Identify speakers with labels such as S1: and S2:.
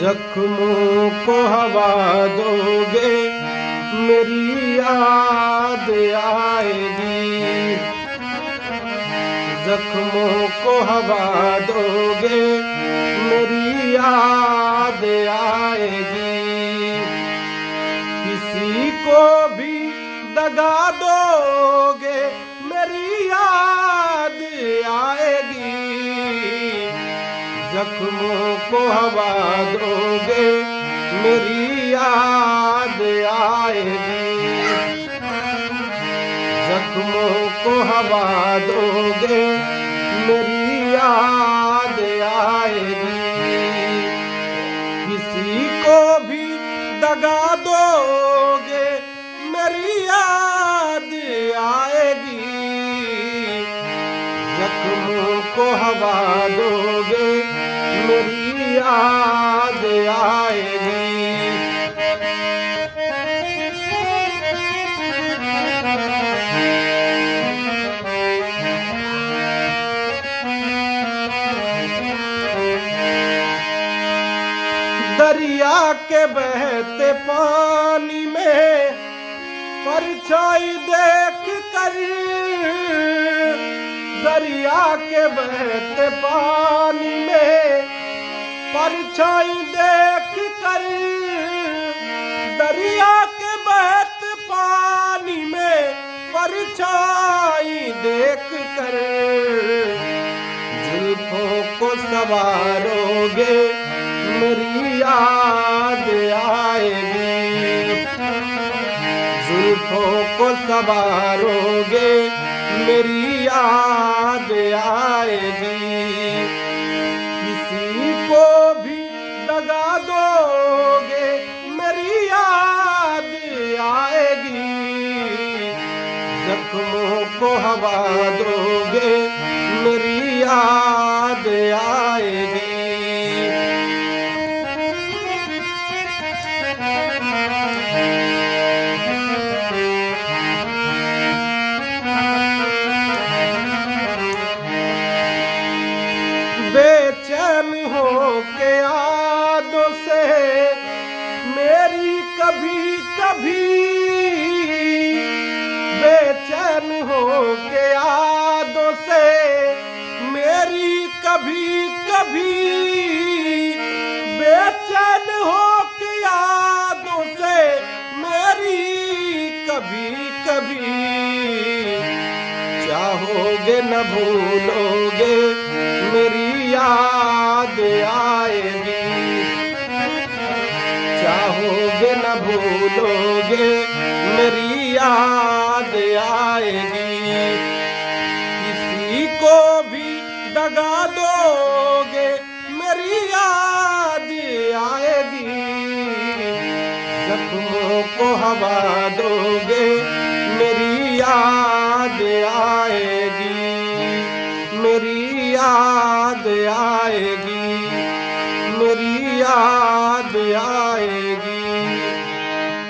S1: जख्मों को हवा दोगे मेरी याद आएगी। जख्मों को हवा दोगे मेरी याद आएगी। किसी को भी दगा दोगे मेरी याद आएगी। जख्मों को हवा दोगे मेरी याद आएगी। जख्मों को हवा दोगे मेरी याद आएगी। किसी को भी दगा दोगे मेरी याद आएगी। जख्मों को हवा दोगे मेरी याद आएगी। दरिया के बहते पानी में परछाई देख कर, दरिया के बहते पानी में परछाई देख कर, दरिया के बहते पानी में परछाई देख कर, जुल्फों को संवारोगे मेरी याद आएगी। जुल्फों को संवारोगे मेरी याद आएगी। किसी को भी दगा दोगे मेरी याद आएगी। जख्मों को हवा दोगे मेरी याद आएगी। बेचैन हो के यादों से मेरी कभी कभी, बेचैन हो के यादों से मेरी कभी कभी, बेचैन हो के यादों से मेरी कभी कभी। चाहोगे न भूलोगे मेरी याद आएगी। चाहोगे न भूलोगे मेरी याद आएगी। किसी को भी दगा दोगे मेरी याद आएगी। जख्मों को हवा दोगे मेरी याद आएगी। मेरी याद आएगी। मेरी याद आएगी।